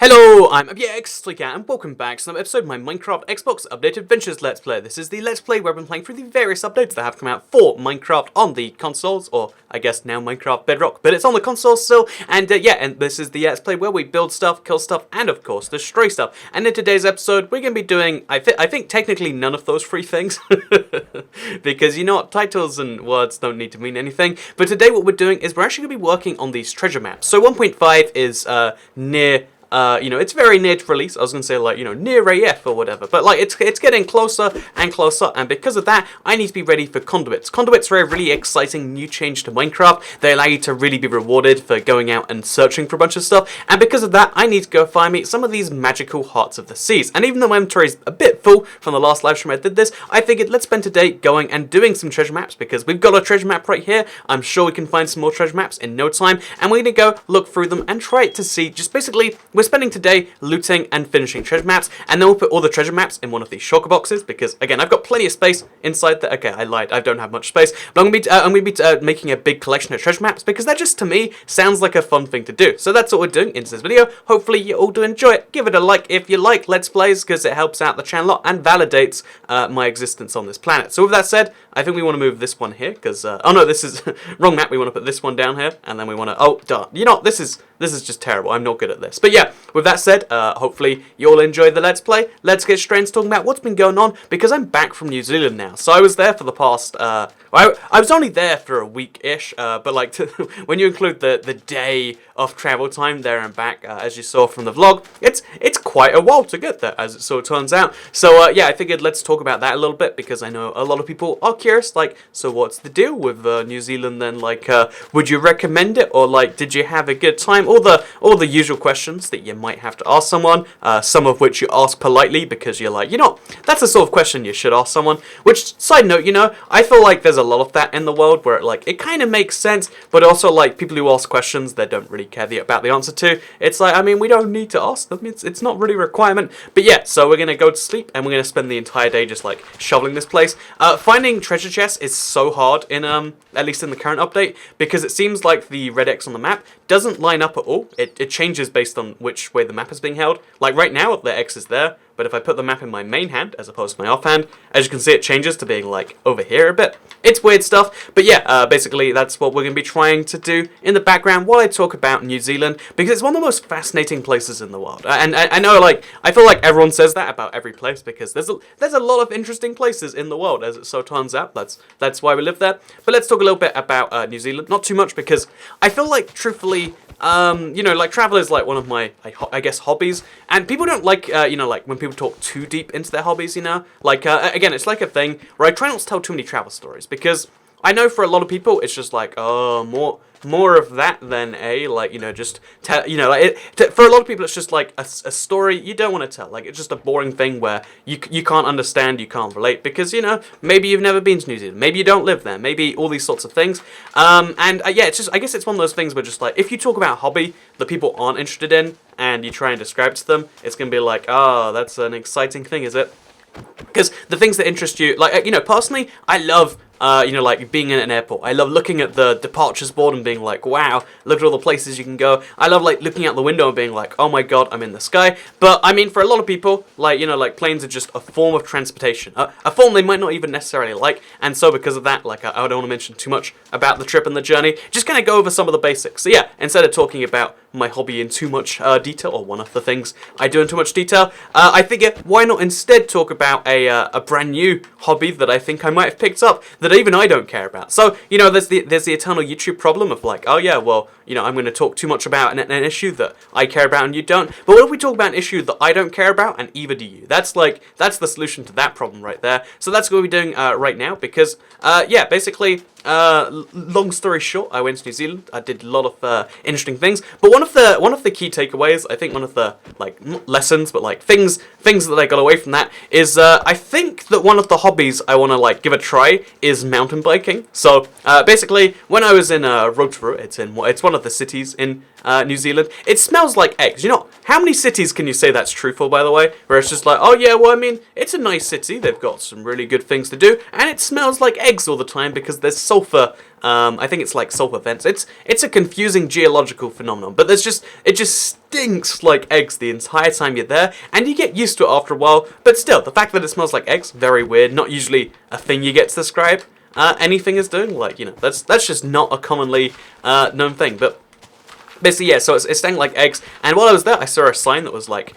Hello, I'm Etiquette, and welcome back to another episode of my Minecraft Xbox Update Adventures Let's Play. This is the Let's Play where I've been playing through the various updates that have come out for Minecraft on the consoles, or I guess now Minecraft Bedrock, but it's on the consoles still, and and this is the Let's Play where we build stuff, kill stuff, and of course destroy stuff. And in today's episode, we're going to be doing, I think technically none of those three things, because you know what, titles and words don't need to mean anything, but today what we're doing is we're actually going to be working on these treasure maps. So 1.5 is near... it's very near to release. I was going to say, like, near AF or whatever. But, like, it's getting closer and closer. And because of that, I need to be ready for conduits. Conduits are a really exciting new change to Minecraft. They allow you to really be rewarded for going out and searching for a bunch of stuff. And because of that, I need to go find me some of these magical hearts of the seas. And even though my inventory is a bit full from the last live stream I did this, I figured let's spend today going and doing some treasure maps. Because we've got a treasure map right here. I'm sure we can find some more treasure maps in no time. And we're going to go look through them and try to see, just basically... We're spending today looting and finishing treasure maps, and then we'll put all the treasure maps in one of these shulker boxes, because, again, I've got plenty of space inside there. Okay, I lied, I don't have much space, but I'm going to be making a big collection of treasure maps, because that just, to me, sounds like a fun thing to do. So that's what we're doing in this video. Hopefully you all do enjoy it. Give it a like if you like Let's Plays, because it helps out the channel a lot and validates my existence on this planet. So with that said, I think we want to move this one here, because, oh no, this is, wrong map, we want to put this one down here, and then we want to, oh, darn, this is just terrible, I'm not good at this. But yeah, with that said, hopefully you all enjoy the Let's Play. Let's get straight into talking about what's been going on, because I'm back from New Zealand now. So I was there for the past, I was only there for a week-ish, but like, when you include the day of travel time there and back, as you saw from the vlog, it's quite a while to get there, as it sort of turns out. So yeah, I figured let's talk about that a little bit, because I know a lot of people are curious, like, so what's the deal with New Zealand then? Like, would you recommend it, or like, did you have a good time? All the usual questions that you might have to ask someone, some of which you ask politely, because you're like, that's the sort of question you should ask someone. Which, side note, I feel like there's a lot of that in the world, where it kind of makes sense, but also, like, people who ask questions they don't really care about the answer to, it's like, I mean, we don't need to ask them, it's not really a requirement. But yeah, so we're gonna go to sleep, and we're gonna spend the entire day just, like, shoveling this place. Finding treasure chests is so hard in, at least in the current update, because it seems like the red X on the map doesn't line up at all. It changes based on which way the map is being held. Like, right now, the X is there, but if I put the map in my main hand, as opposed to my offhand, as you can see, it changes to being, like, over here a bit. It's weird stuff, but yeah, basically, that's what we're going to be trying to do in the background while I talk about New Zealand, because it's one of the most fascinating places in the world. And I know, like, I feel like everyone says that about every place, because there's a lot of interesting places in the world, as it so turns out. That's why we live there. But let's talk a little bit about New Zealand. Not too much, because I feel like, truthfully, like, travel is, like, one of my, I guess, hobbies, and people don't like, like, when people talk too deep into their hobbies, like, again, it's like a thing where I try not to tell too many travel stories, because I know for a lot of people, it's just like, oh, more of that than just tell, for a lot of people, it's just like a story you don't want to tell. Like, it's just a boring thing where you can't understand, you can't relate, because, maybe you've never been to New Zealand, maybe you don't live there, maybe all these sorts of things. Yeah, it's just, I guess it's one of those things where just, like, if you talk about a hobby that people aren't interested in, and you try and describe it to them, it's going to be like, oh, that's an exciting thing, is it? Because the things that interest you, like, personally, I love, like, being in an airport. I love looking at the departures board and being like, wow, look at all the places you can go. I love, like, looking out the window and being like, oh my god, I'm in the sky. But, I mean, for a lot of people, like, like, planes are just a form of transportation. A form they might not even necessarily like. And so, because of that, like, I don't want to mention too much about the trip and the journey. Just kind of go over some of the basics. So, yeah, instead of talking about my hobby in too much detail, or one of the things I do in too much detail, I figure, why not instead talk about a brand new hobby that I think I might have picked up that even I don't care about. So, there's the eternal YouTube problem of, like, oh yeah, well, I'm going to talk too much about an issue that I care about and you don't. But what if we talk about an issue that I don't care about and either do you? That's the solution to that problem right there. So that's what we're doing right now, because, yeah, basically, long story short, I went to New Zealand. I did a lot of interesting things, but one of the key takeaways, I think one of the, like, not lessons, but, like, things that I got away from that is I think that one of the hobbies I want to, like, give a try is mountain biking. So basically, when I was in Rotorua, it's one of the cities in New Zealand. It smells like eggs. How many cities can you say that's true for, by the way? Where it's just like, oh yeah, well, I mean, it's a nice city. They've got some really good things to do, and it smells like eggs all the time because there's sulfur. I think it's like sulfur vents. It's a confusing geological phenomenon, but it just stinks like eggs the entire time you're there, and you get used to it after a while. But still, the fact that it smells like eggs, very weird. Not usually a thing you get to describe anything is doing. Like, you know, that's just not a commonly known thing. But basically, yeah, so it stank like eggs. And while I was there, I saw a sign that was like,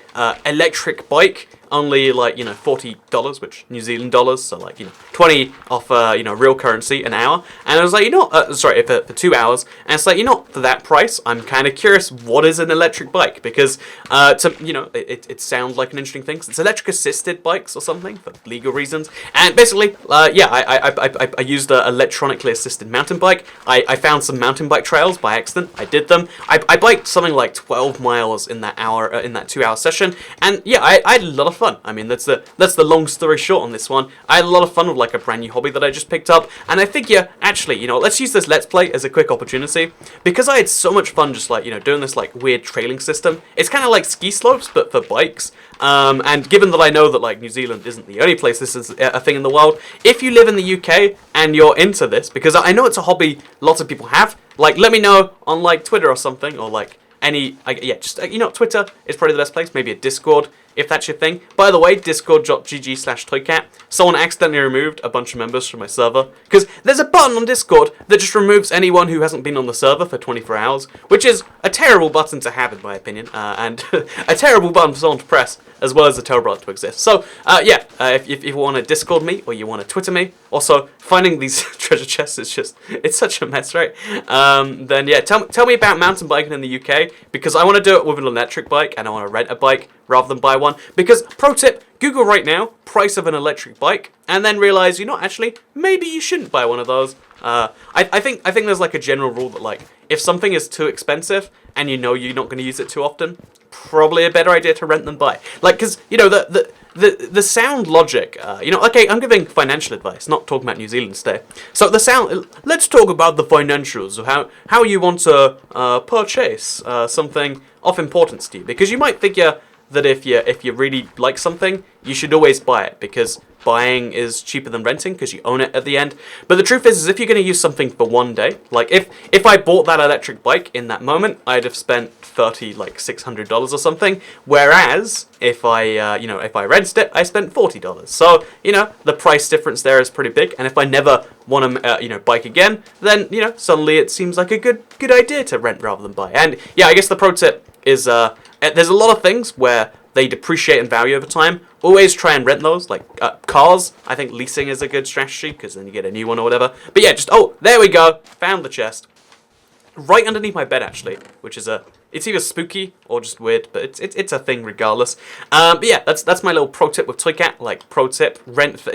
electric bike, only like, you know, $40, which New Zealand dollars, so like, you know, 20 off, you know, real currency an hour. And I was like, you know, sorry, for 2 hours. And it's like, you know, for that price, I'm kind of curious, what is an electric bike? Because, you know, it sounds like an interesting thing. It's electric assisted bikes or something for legal reasons. And basically, yeah, I used an electronically assisted mountain bike. I found some mountain bike trails by accident. I did them. I biked something like 12 miles in that hour, in that 2 hour session. And yeah, I had a lot of fun. I mean, that's the long story short on this one. I had a lot of fun with like a brand new hobby that I just picked up, and I figure, actually, you know, let's use this Let's Play as a quick opportunity, because I had so much fun just like, you know, doing this like weird trailing system. It's kind of like ski slopes, but for bikes. And given that I know that like New Zealand isn't the only place this is a thing in the world, if you live in the UK and you're into this, because I know it's a hobby lots of people have, like, let me know on like Twitter or something, or like yeah, just, you know, Twitter is probably the best place, maybe a Discord, if that's your thing. By the way, discord.gg/toycat, someone accidentally removed a bunch of members from my server, because there's a button on Discord that just removes anyone who hasn't been on the server for 24 hours, which is a terrible button to have, in my opinion, and a terrible button for someone to press, as well as a terrible button to exist. So, yeah, if you want to Discord me, or you want to Twitter me, also, finding these treasure chests is just, it's such a mess, right? Then, yeah, tell me about mountain biking in the UK, because I want to do it with an electric bike, and I want to rent a bike rather than buy one. Because, pro tip, Google right now, price of an electric bike, and then realize, you know, actually, maybe you shouldn't buy one of those. I think there's like a general rule that like, if something is too expensive, and you know you're not going to use it too often, probably a better idea to rent than buy. Like, because, you know, the sound logic, you know, okay, I'm giving financial advice, not talking about New Zealand today. So let's talk about the financials of how you want to purchase something of importance to you, because you might figure that if you really like something, you should always buy it, because buying is cheaper than renting because you own it at the end. But the truth is if you're going to use something for one day, like if I bought that electric bike in that moment, I'd have spent $600 or something. Whereas if I you know, if I rented it, I spent $40. So, you know, the price difference there is pretty big. And if I never want to you know, bike again, then, you know, suddenly it seems like a good idea to rent rather than buy. And yeah, I guess the pro tip is there's a lot of things where they depreciate in value over time. Always try and rent those, like cars. I think leasing is a good strategy, because then you get a new one or whatever. But yeah, just, oh, there we go. Found the chest. Right underneath my bed, actually, which is it's either spooky or just weird, but it's a thing regardless. But yeah, that's my little pro tip with Toycat. Like, pro tip, rent.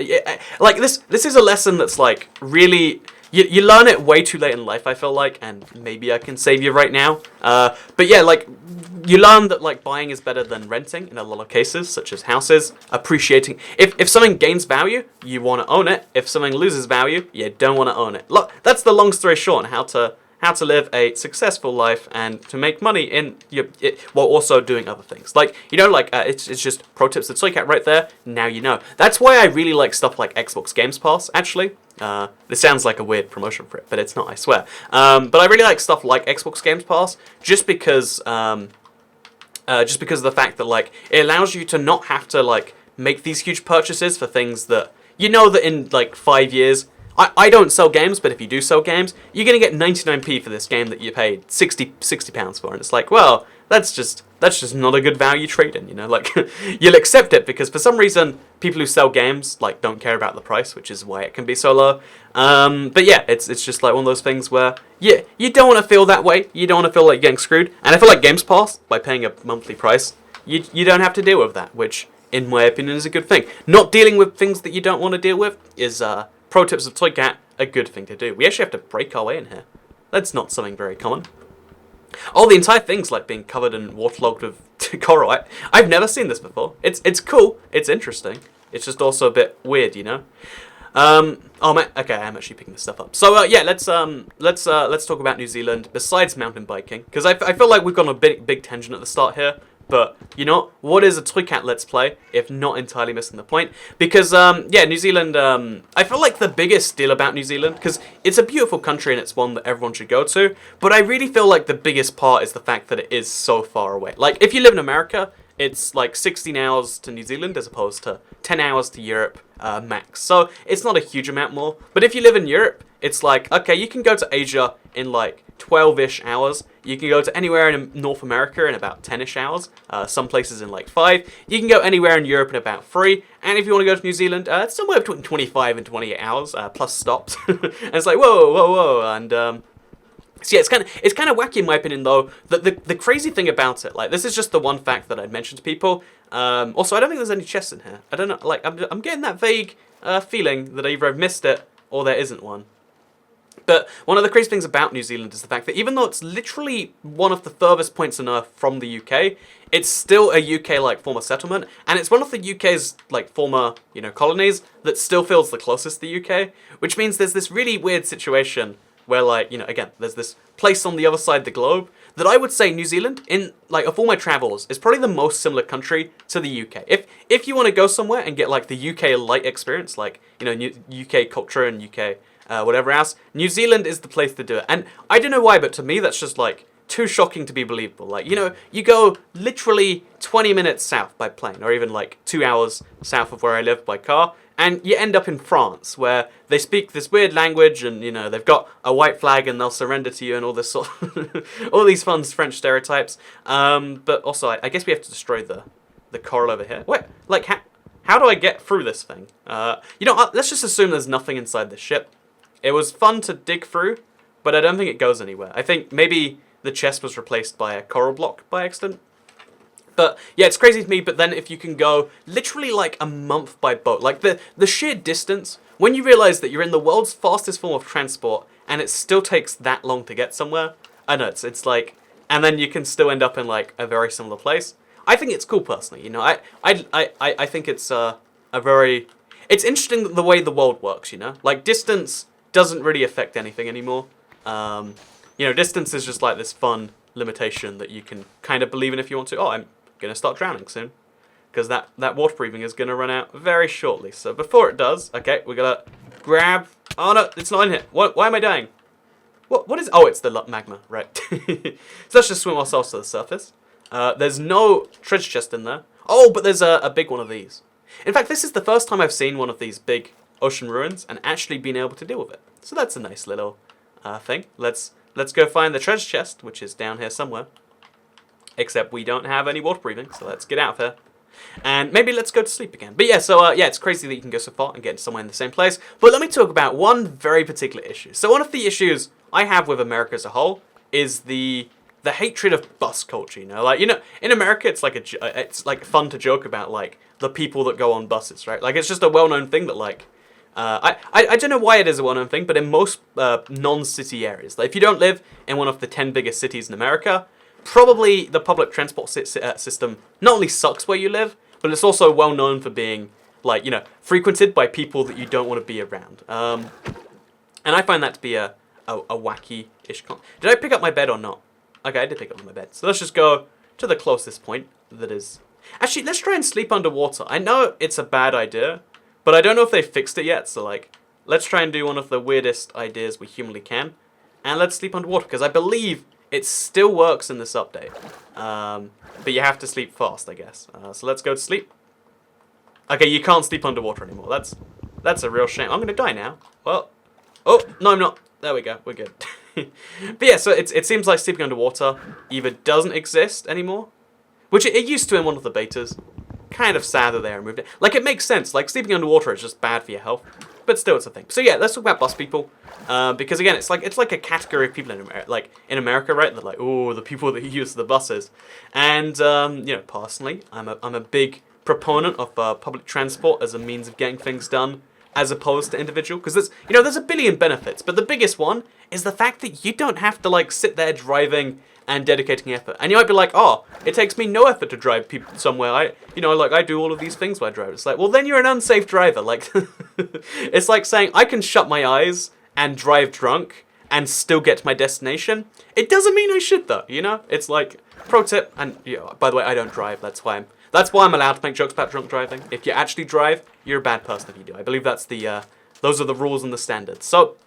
Like, this is a lesson that's like really... You learn it way too late in life, I feel like, and maybe I can save you right now. But yeah, like, you learn that, like, buying is better than renting in a lot of cases, such as houses. Appreciating. If something gains value, you want to own it. If something loses value, you don't want to own it. Look, that's the long story short on how to live a successful life and to make money in while also doing other things. Like, you know, like, it's just pro tips to Toycat right there. Now you know. That's why I really like stuff like Xbox Games Pass, actually. This sounds like a weird promotion for it, but it's not, I swear. But I really like stuff like Xbox Games Pass, just because of the fact that, like, it allows you to not have to, like, make these huge purchases for things that, you know, that in, like, 5 years... I don't sell games, but if you do sell games, you're going to get 99p for this game that you paid £60 for. And it's like, well, that's just not a good value trade-in, you know? Like, you'll accept it because for some reason, people who sell games, like, don't care about the price, which is why it can be so low. But yeah, it's just like one of those things where, yeah, you don't want to feel that way. You don't want to feel like you're getting screwed. And I feel like Games Pass, by paying a monthly price, you don't have to deal with that, which, in my opinion, is a good thing. Not dealing with things that you don't want to deal with is, pro tips of Toycat, a good thing to do. We actually have to break our way in here. That's not something very common. Oh, the entire thing's like being covered and waterlogged with coral. I've never seen this before. It's cool. It's interesting. It's just also a bit weird, you know. Oh man. Okay, I'm actually picking this stuff up. So yeah, let's talk about New Zealand besides mountain biking, because I feel like we've gone a big tangent at the start here. But, you know, what is a Toy Cat Let's Play, if not entirely missing the point? Because, yeah, New Zealand, I feel like the biggest deal about New Zealand, because it's a beautiful country and it's one that everyone should go to, but I really feel like the biggest part is the fact that it is so far away. Like, if you live in America, it's like 16 hours to New Zealand as opposed to 10 hours to Europe max. So it's not a huge amount more. But if you live in Europe, it's like, okay, you can go to Asia in like 12-ish hours. You can go to anywhere in North America in about 10-ish hours. Some places in like 5. You can go anywhere in Europe in about 3. And if you want to go to New Zealand, it's somewhere between 25 and 28 hours, plus stops. And it's like, whoa, whoa, whoa. And so yeah, it's kind of wacky in my opinion though. The crazy thing about it, like this is just the one fact that I'd mentioned to people. Also, I don't think there's any chests in here. I don't know, like I'm getting that vague feeling that either I've missed it or there isn't one. But one of the crazy things about New Zealand is the fact that even though it's literally one of the furthest points on Earth from the UK, it's still a UK-like former settlement, and it's one of the UK's like former, you know, colonies that still feels the closest to the UK, which means there's this really weird situation where, like, you know, again, there's this place on the other side of the globe that I would say New Zealand, in like of all my travels, is probably the most similar country to the UK. If you want to go somewhere and get like the UK light experience, like, you know, UK culture and UK whatever else, New Zealand is the place to do it. And I don't know why, but to me that's just like too shocking to be believable. Like, you know, you go literally 20 minutes south by plane, or even like 2 hours south of where I live by car, and you end up in France, where they speak this weird language, and, you know, they've got a white flag and they'll surrender to you and all this sort of all these fun French stereotypes. But also, I guess we have to destroy the coral over here. Wait, like, how do I get through this thing? You know, let's just assume there's nothing inside the ship. It was fun to dig through, but I don't think it goes anywhere. I think maybe the chest was replaced by a coral block by accident. But yeah, it's crazy to me, but then if you can go literally like a month by boat, like the sheer distance, when you realize that you're in the world's fastest form of transport and it still takes that long to get somewhere, I know, it's like, and then you can still end up in like a very similar place. I think it's cool personally, you know, I think it's it's interesting the way the world works, you know, like distance doesn't really affect anything anymore. You know, distance is just like this fun limitation that you can kind of believe in if you want to. Oh, I'm going to start drowning soon, because that water breathing is going to run out very shortly. So before it does, okay, we're going to grab... Oh no, it's not in here. Why am I dying? What is... Oh, it's the magma, right. So let's just swim ourselves to the surface. There's no treasure chest in there. Oh, but there's a big one of these. In fact, this is the first time I've seen one of these big ocean ruins and actually been able to deal with it. So that's a nice little thing. Let's go find the treasure chest, which is down here somewhere. Except we don't have any water breathing, so let's get out of here. And maybe let's go to sleep again. But yeah, so yeah, it's crazy that you can go so far and get somewhere in the same place. But let me talk about one very particular issue. So one of the issues I have with America as a whole is the hatred of bus culture. You know, like, you know, in America it's like fun to joke about like the people that go on buses, right? Like, it's just a well-known thing that like. I don't know why it is a well-known thing, but in most non-city areas, like if you don't live in one of the 10 biggest cities in America, probably the public transport system not only sucks where you live, but it's also well-known for being, like, you know, frequented by people that you don't want to be around. And I find that to be a wacky-ish Did I pick up my bed or not? Okay, I did pick up my bed. So let's just go to the closest point that is... Actually, let's try and sleep underwater. I know it's a bad idea, but I don't know if they fixed it yet, so like, let's try and do one of the weirdest ideas we humanly can, and let's sleep underwater, because I believe it still works in this update. But you have to sleep fast, I guess. So let's go to sleep. Okay, you can't sleep underwater anymore. That's a real shame. I'm gonna die now. Well, oh, no I'm not. There we go, we're good. But yeah, so it seems like sleeping underwater either doesn't exist anymore, which it used to in one of the betas. Kind of sad that they removed it. Like, it makes sense. Like, sleeping underwater is just bad for your health, but still, it's a thing. So yeah, let's talk about bus people, because again, it's like a category of people in America, right? They're like, oh, the people that use the buses, and you know, personally, I'm a big proponent of public transport as a means of getting things done, as opposed to individual, because there's a billion benefits, but the biggest one is the fact that you don't have to like sit there driving and dedicating effort. And you might be like, oh, it takes me no effort to drive people somewhere. I do all of these things when I drive. It's like, well, then you're an unsafe driver. Like, it's like saying I can shut my eyes and drive drunk and still get to my destination. It doesn't mean I should, though, you know? It's like, pro tip, and by the way, I don't drive. That's why I'm allowed to make jokes about drunk driving. If you actually drive, you're a bad person if you do. I believe that's those are the rules and the standards. So.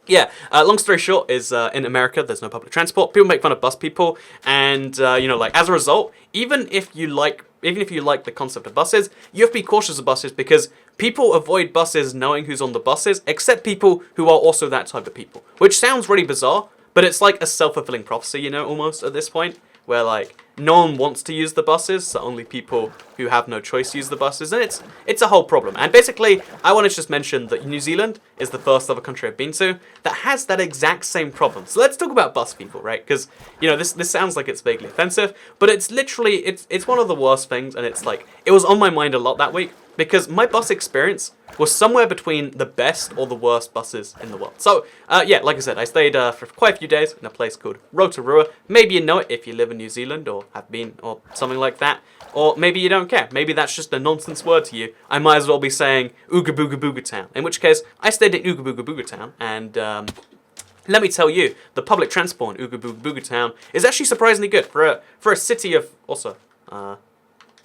Yeah, long story short is in America there's no public transport. People make fun of bus people, and like as a result, even if you like the concept of buses, you have to be cautious of buses because people avoid buses knowing who's on the buses, except people who are also that type of people. Which sounds really bizarre, but it's like a self-fulfilling prophecy, almost at this point, where like no one wants to use the buses, so only people who have no choice use the buses, and it's a whole problem. And basically, I want to just mention that New Zealand is the first other country I've been to that has that exact same problem. So let's talk about bus people, right? Because this sounds like it's vaguely offensive, but it's literally it's one of the worst things, and it's like it was on my mind a lot that week because my bus experience was somewhere between the best or the worst buses in the world. So, like I said, I stayed for quite a few days in a place called Rotorua. Maybe you know it if you live in New Zealand or have been or something like that. Or maybe you don't care. Maybe that's just a nonsense word to you. I might as well be saying Ooga Booga Booga Town. In which case, I stayed in Ooga Booga Booga Town, and let me tell you, the public transport in Ooga Booga Booga Town is actually surprisingly good for a city of also.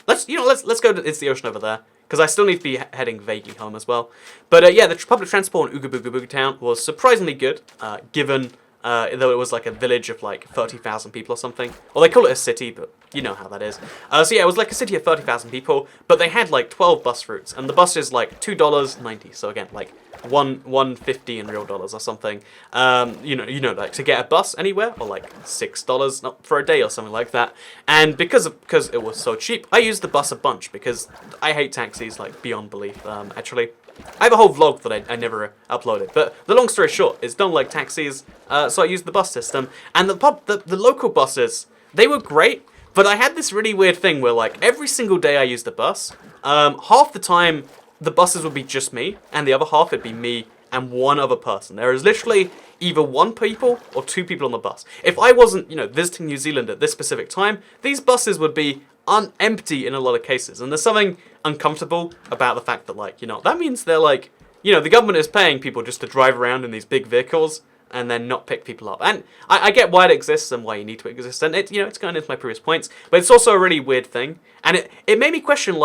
Let's go to it's the ocean over there. Because I still need to be heading vaguely home as well. But the public transport in Ooga Booga Booga Town was surprisingly good, given though it was like a village of like 30,000 people or something. Well, they call it a city, but you know how that is. It was like a city of 30,000 people, but they had like 12 bus routes, and the bus is like $2.90. So again, like $1.50 in real dollars or something. Like to get a bus anywhere, or like $6 for a day or something like that. And because it was so cheap, I used the bus a bunch because I hate taxis like beyond belief. Actually, I have a whole vlog that I never uploaded. But the long story short is don't like taxis, so I used the bus system. And the local buses, they were great, but I had this really weird thing where like every single day I used the bus, half the time the buses would be just me, and the other half it'd be me and one other person. There is literally either one people or two people on the bus. If I wasn't, visiting New Zealand at this specific time, these buses would be empty in a lot of cases. And there's something uncomfortable about the fact that, that means they're like, the government is paying people just to drive around in these big vehicles and then not pick people up. And I get why it exists and why you need to exist. And it's going into my previous points, but it's also a really weird thing. And it made me question,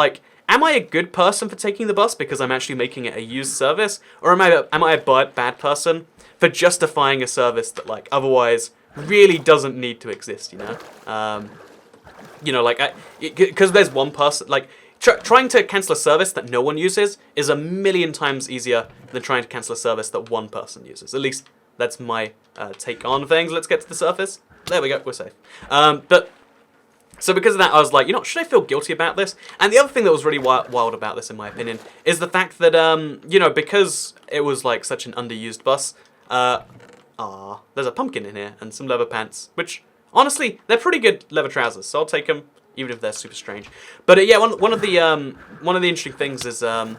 am I a good person for taking the bus because I'm actually making it a used service? Or am I a bad person for justifying a service that, otherwise really doesn't need to exist, because there's one person, trying to cancel a service that no one uses is a million times easier than trying to cancel a service that one person uses. At least that's my take on things. Let's get to the surface. There we go, we're safe. So because of that, I was like, should I feel guilty about this? And the other thing that was really wild about this, in my opinion, is the fact that, because it was such an underused bus, there's a pumpkin in here and some leather pants, which, honestly, they're pretty good leather trousers, so I'll take them, even if they're super strange. But one of the interesting things is that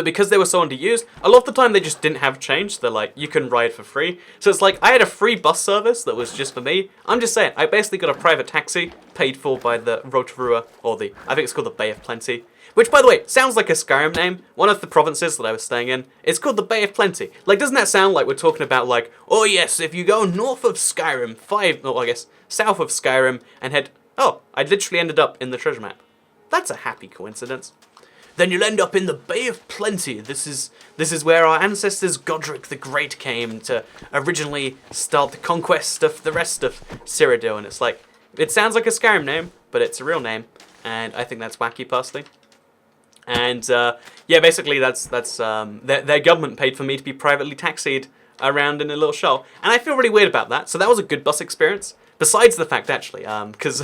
because they were so underused, a lot of the time they just didn't have change. They're like, you can ride for free. So it's I had a free bus service that was just for me. I'm just saying, I basically got a private taxi paid for by the Rotorua, or I think it's called the Bay of Plenty. Which, by the way, sounds like a Skyrim name. One of the provinces that I was staying in, it's called the Bay of Plenty. Doesn't that sound like we're talking about, oh yes, if you go north of Skyrim, south of Skyrim, and head... Oh, I literally ended up in the treasure map. That's a happy coincidence. Then you'll end up in the Bay of Plenty. This is where our ancestors Godric the Great came to originally start the conquest of the rest of Cyrodiil. And it's it sounds like a Skyrim name, but it's a real name, and I think that's wacky personally. And basically that's their government paid for me to be privately taxied around in a little shuttle, and I feel really weird about that. So that was a good bus experience. Besides the fact, actually, because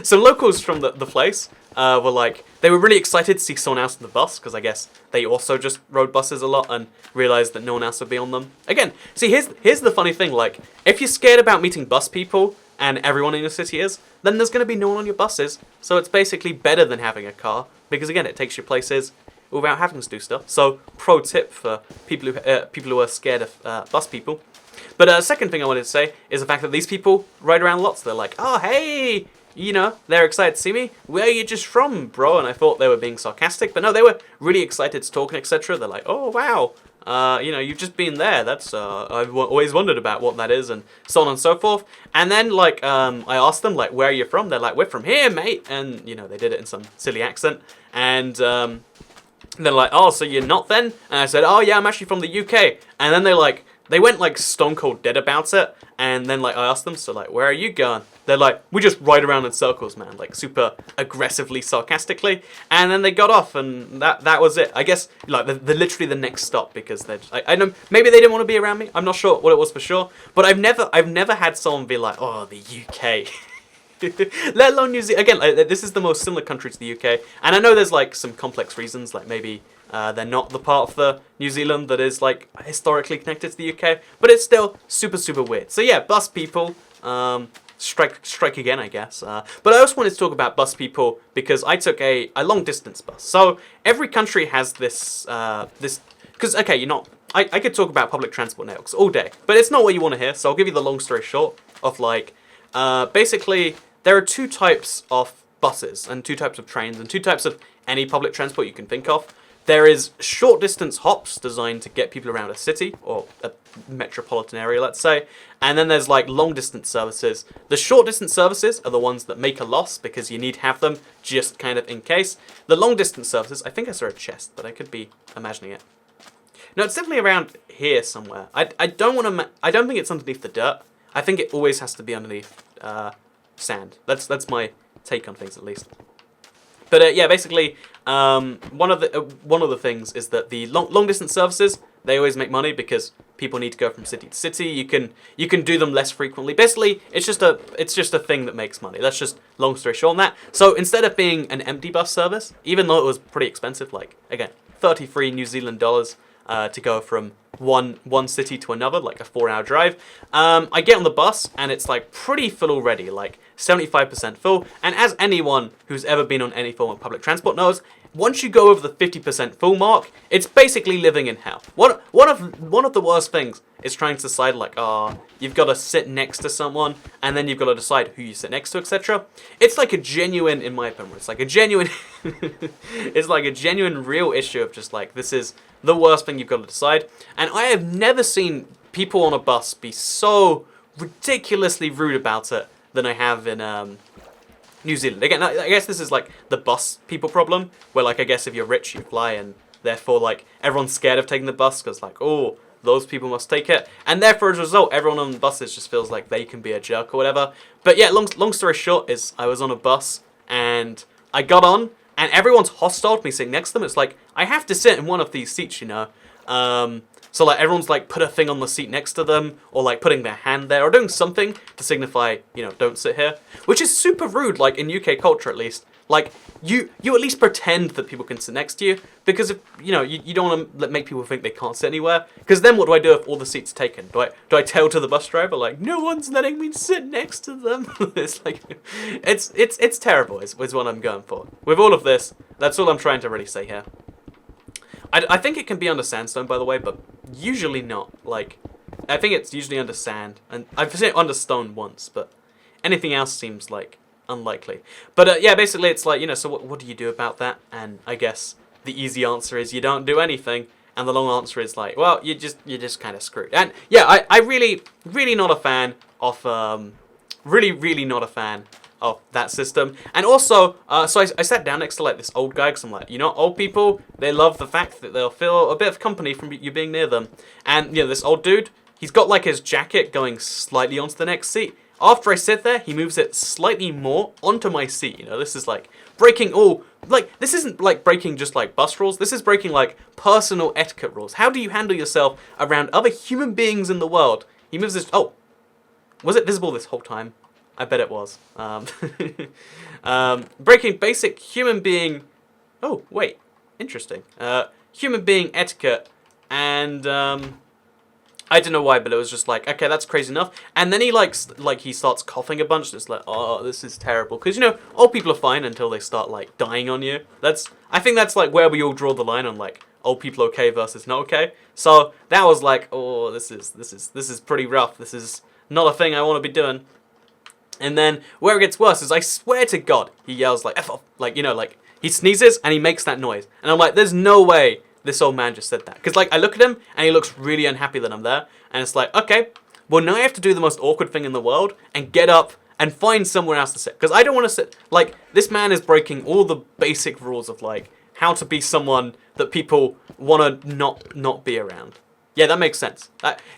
some locals from the place were they were really excited to see someone else on the bus, because I guess they also just rode buses a lot and realized that no one else would be on them. Again, see, here's the funny thing, if you're scared about meeting bus people, and everyone in your city is, then there's going to be no one on your buses, so it's basically better than having a car, because again, it takes you places without having to do stuff. So, pro tip for people who are scared of bus people. But second thing I wanted to say is the fact that these people ride around lots. They're like, oh, hey, they're excited to see me. Where are you just from, bro? And I thought they were being sarcastic, but no, they were really excited to talk and etc. They're like, oh, wow, You know, you've just been there. That's I've always wondered about what that is, and so on and so forth. And then like I asked them like, where are you from? They're like, we're from here, mate. And you know, they did it in some silly accent. And they're like, oh, so you're not then? And I said, oh yeah, I'm actually from the UK. And then they went like stone cold dead about it. And then like I asked them, so like, where are you going? They're like, we just ride around in circles, man, like super aggressively, sarcastically. And then they got off, and that was it. I guess like they're literally the next stop, because they're just, I know maybe they didn't want to be around me. I'm not sure what it was for sure, but I've never had someone be like, oh, the UK. Let alone New Zealand. Again, like, this is the most similar country to the UK, and I know there's like some complex reasons, like maybe they're not the part of the New Zealand that is like historically connected to the UK, but it's still super weird. So yeah, bus people, strike again, I guess. But I also wanted to talk about bus people because I took a long distance bus. So every country has this because okay, you're not. I could talk about public transport networks all day, but it's not what you want to hear. So I'll give you the long story short of like basically. There are two types of buses and two types of trains and two types of any public transport you can think of. There is short distance hops designed to get people around a city or a metropolitan area, let's say. And then there's like long distance services. The short distance services are the ones that make a loss because you need to have them just kind of in case. The long distance services, I think I saw a chest, but I could be imagining it. No, it's definitely around here somewhere. I don't think it's underneath the dirt. I think it always has to be underneath sand. That's my take on things, at least. But yeah, basically, one of the things is that the long distance services, they always make money because people need to go from city to city. You can do them less frequently. Basically, it's just a thing that makes money. That's just long story short on that. So instead of being an empty bus service, even though it was pretty expensive, like again, 33 New Zealand dollars to go from one city to another, like a 4-hour drive. I get on the bus and it's like pretty full already, like 75% full. And as anyone who's ever been on any form of public transport knows, once you go over the 50% full mark, it's basically living in hell. One of the worst things is trying to decide like, you've got to sit next to someone, and then you've got to decide who you sit next to, etc. It's like a genuine, in my opinion, it's like a genuine, it's like a genuine real issue of just like, this is the worst thing you've got to decide. And I have never seen people on a bus be so ridiculously rude about it than I have in New Zealand. Again, I guess this is like the bus people problem, where like I guess if you're rich you fly, and therefore like everyone's scared of taking the bus because like, oh, those people must take it, and therefore as a result everyone on the buses just feels like they can be a jerk or whatever. But yeah, long story short is I was on a bus and I got on and everyone's hostile to me sitting next to them. It's like I have to sit in one of these seats, you know. So like everyone's like put a thing on the seat next to them, or like putting their hand there, or doing something to signify, you know, don't sit here. Which is super rude, like in UK culture at least. Like you at least pretend that people can sit next to you, because if you know you don't want to make people think they can't sit anywhere. Because then what do I do if all the seats are taken? Do I tell to the bus driver like, no one's letting me sit next to them? It's like it's terrible is what I'm going for. With all of this, that's all I'm trying to really say here. I think it can be under sandstone, by the way, but usually not. Like, I think it's usually under sand, and I've seen it under stone once, but anything else seems like unlikely. But yeah, basically it's like, you know, so what do you do about that? And I guess the easy answer is you don't do anything, and the long answer is like, well, you're just kind of screwed. And yeah, I really not a fan of really not a fan of that system. And also, so I sat down next to like this old guy, because I'm like, you know, old people, they love the fact that they'll feel a bit of company from you being near them. And you know, this old dude, he's got like his jacket going slightly onto the next seat. After I sit there, he moves it slightly more onto my seat. You know, this is like breaking all, like, this isn't like breaking just like bus rules. This is breaking like personal etiquette rules. How do you handle yourself around other human beings in the world? He moves this, oh, was it visible this whole time? I bet it was. Breaking basic human being, oh, wait, interesting. Human being etiquette, and I don't know why, but it was just like, okay, that's crazy enough. And then he he starts coughing a bunch. It's like, oh, this is terrible. Because, you know, old people are fine until they start like dying on you. I think that's like where we all draw the line on like old people okay versus not okay. So that was like, oh, this is pretty rough. This is not a thing I want to be doing. And then where it gets worse is, I swear to God, he yells like F off, like, you know, like he sneezes and he makes that noise. And I'm like, there's no way this old man just said that. Because, like, I look at him, and he looks really unhappy that I'm there. And it's like, okay, well, now I have to do the most awkward thing in the world and get up and find somewhere else to sit. Because I don't want to sit... Like, this man is breaking all the basic rules of, like, how to be someone that people want to not be around. Yeah, that makes sense.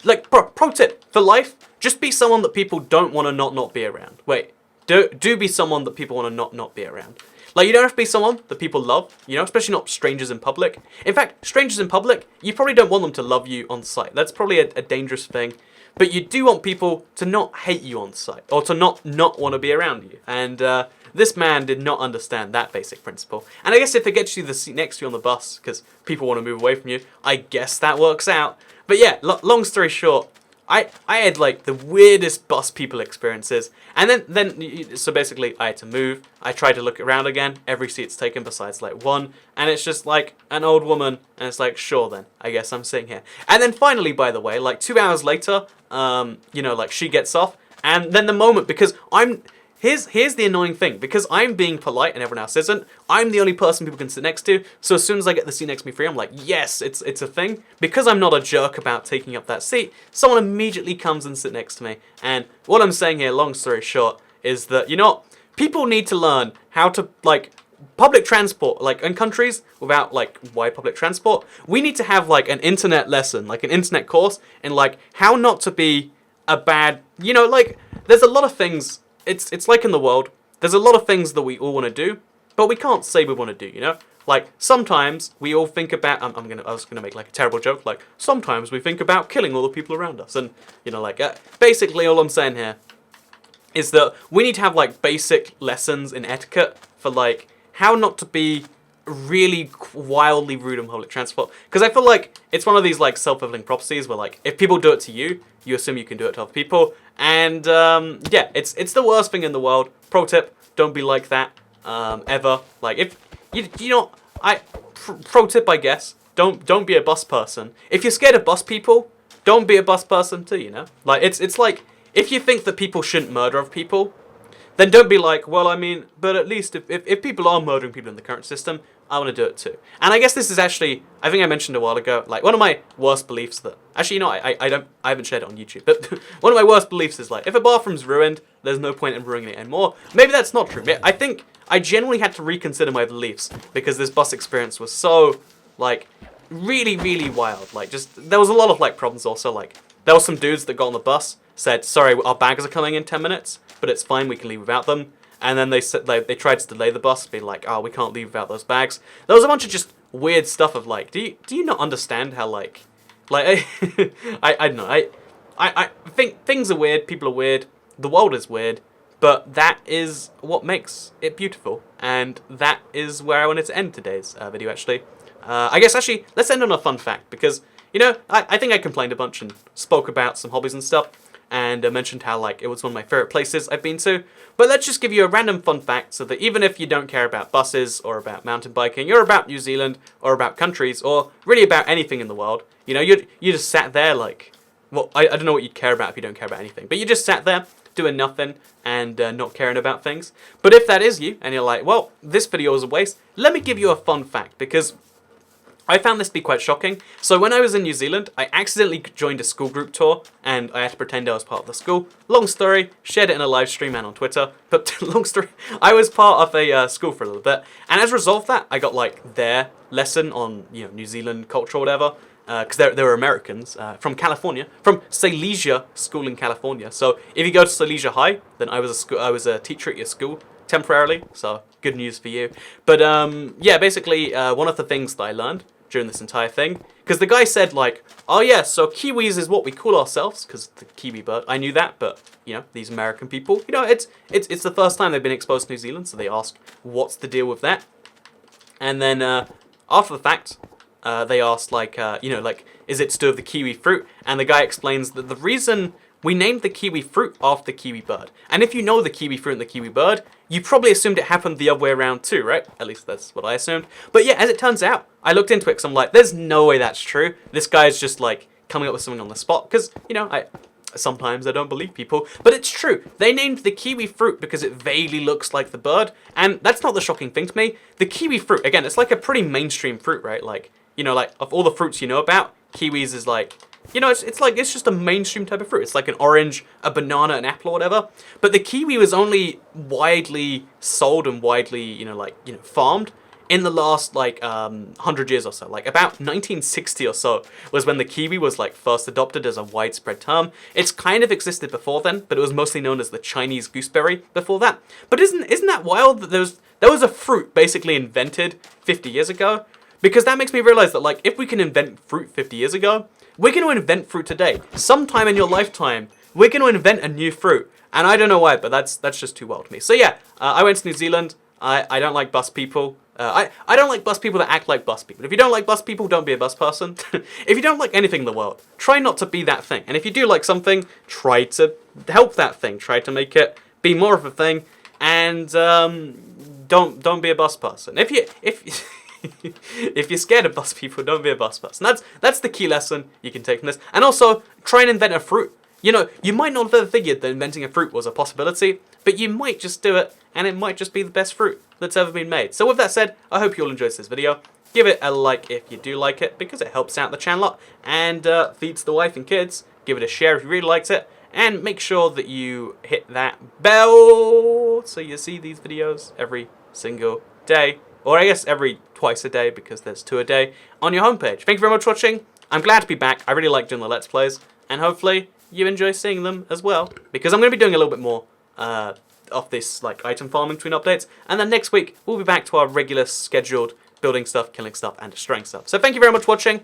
Like, pro tip, for life, just be someone that people don't want to not be around. Wait, do be someone that people want to not be around. Like, you don't have to be someone that people love, you know, especially not strangers in public. In fact, strangers in public, you probably don't want them to love you on sight. That's probably a dangerous thing. But you do want people to not hate you on sight, or to not want to be around you. And this man did not understand that basic principle. And I guess if it gets you the seat next to you on the bus, because people want to move away from you, I guess that works out. But yeah, long story short, I had like the weirdest bus people experiences. And then so basically I had to move. I tried to look around again. Every seat's taken besides like one. And it's just like an old woman. And it's like, sure then, I guess I'm sitting here. And then finally, by the way, like 2 hours later, you know, like she gets off. And then the moment, because here's the annoying thing, because I'm being polite and everyone else isn't, I'm the only person people can sit next to, so as soon as I get the seat next to me free, I'm like, yes, it's a thing. Because I'm not a jerk about taking up that seat, someone immediately comes and sit next to me. And what I'm saying here, long story short, is that, you know what, people need to learn how to, like, public transport, like, in countries without, like, wide public transport, we need to have, like, an internet lesson, like, an internet course, in, like, how not to be a bad, you know, like, there's a lot of things. It's like in the world, there's a lot of things that we all want to do, but we can't say we want to do, you know? Like, sometimes we all think about, I was gonna make like a terrible joke, like, sometimes we think about killing all the people around us, and, you know, like, basically all I'm saying here is that we need to have, like, basic lessons in etiquette for, like, how not to be really wildly rude on public transport. Because I feel like it's one of these, like, self-fulfilling prophecies where, like, if people do it to you, you assume you can do it to other people. And, yeah, it's the worst thing in the world. Pro tip, don't be like that, ever. Like, if, you know, pro tip, I guess, don't be a bus person. If you're scared of bus people, don't be a bus person too, you know? Like, it's like, if you think that people shouldn't murder other people, then don't be like, well, I mean, but at least if people are murdering people in the current system, I want to do it too. And I guess this is actually, I think I mentioned a while ago, like, one of my worst beliefs that, actually, you know, I haven't shared it on YouTube, but one of my worst beliefs is, like, if a bathroom's ruined, there's no point in ruining it anymore. Maybe that's not true. I think I genuinely had to reconsider my beliefs because this bus experience was so, like, really, really wild. Like, just, there was a lot of, like, problems also, like, there were some dudes that got on the bus, said, sorry, our bags are coming in 10 minutes, but it's fine, we can leave without them. And then they said they tried to delay the bus, being like, oh, we can't leave without those bags. There was a bunch of just weird stuff of, like, do you not understand how, like I don't know, I think things are weird, people are weird, the world is weird, but that is what makes it beautiful, and that is where I wanted to end today's video, actually. I guess, actually, let's end on a fun fact, because, you know, I think I complained a bunch and spoke about some hobbies and stuff, and mentioned how, like, it was one of my favorite places I've been to. But let's just give you a random fun fact so that even if you don't care about buses or about mountain biking or about New Zealand or about countries or really about anything in the world, you know, you just sat there like, well, I don't know what you'd care about if you don't care about anything, but you just sat there doing nothing and not caring about things. But if that is you and you're like, well, this video is a waste, let me give you a fun fact, because I found this to be quite shocking. So when I was in New Zealand, I accidentally joined a school group tour, and I had to pretend I was part of the school. Long story, shared it in a live stream and on Twitter, but long story, I was part of a school for a little bit, and as a result of that, I got, like, their lesson on, you know, New Zealand culture or whatever, because they were Americans, from California, from Silesia School in California. So if you go to Silesia High, then I was a teacher at your school temporarily, so good news for you. But yeah, basically, one of the things that I learned during this entire thing, because the guy said, like, oh yeah, so Kiwis is what we call ourselves, because the Kiwi bird, I knew that, but, you know, these American people, you know, it's the first time they've been exposed to New Zealand, so they ask, what's the deal with that? And then, after the fact, they asked, like, you know, like, is it to do with the kiwi fruit? And the guy explains that the reason we named the kiwi fruit after the kiwi bird. And if you know the kiwi fruit and the kiwi bird, you probably assumed it happened the other way around too, right? At least that's what I assumed. But yeah, as it turns out, I looked into it because I'm like, there's no way that's true. This guy's just, like, coming up with something on the spot. Because, you know, sometimes I don't believe people. But it's true. They named the kiwi fruit because it vaguely looks like the bird. And that's not the shocking thing to me. The kiwi fruit, again, it's like a pretty mainstream fruit, right? Like, you know, like, of all the fruits you know about, kiwis is like, you know, it's just a mainstream type of fruit. It's like an orange, a banana, an apple, or whatever. But the kiwi was only widely sold and widely, farmed in the last, 100 years or so. Like, about 1960 or so was when the kiwi was, like, first adopted as a widespread term. It's kind of existed before then, but it was mostly known as the Chinese gooseberry before that. But isn't that wild that there was a fruit basically invented 50 years ago? Because that makes me realize that, like, if we can invent fruit 50 years ago, we're going to invent fruit today. Sometime in your lifetime, we're going to invent a new fruit. And I don't know why, but that's just too wild to me. So yeah, I went to New Zealand. I don't like bus people. I don't like bus people that act like bus people. If you don't like bus people, don't be a bus person. If you don't like anything in the world, try not to be that thing. And if you do like something, try to help that thing. Try to make it be more of a thing. And don't be a bus person. If you're scared of bus people, don't be a bus person. That's the key lesson you can take from this. And also, try and invent a fruit. You know, you might not have ever figured that inventing a fruit was a possibility, but you might just do it, and it might just be the best fruit that's ever been made. So with that said, I hope you all enjoyed this video. Give it a like if you do like it, because it helps out the channel a lot, and feeds the wife and kids. Give it a share if you really liked it, and make sure that you hit that bell so you see these videos every single day. Or I guess twice a day, because there's 2 a day, on your homepage. Thank you very much for watching. I'm glad to be back. I really like doing the Let's Plays, and hopefully you enjoy seeing them as well, because I'm going to be doing a little bit more of this like item farming between updates, and then next week we'll be back to our regular scheduled building stuff, killing stuff, and destroying stuff. So thank you very much for watching.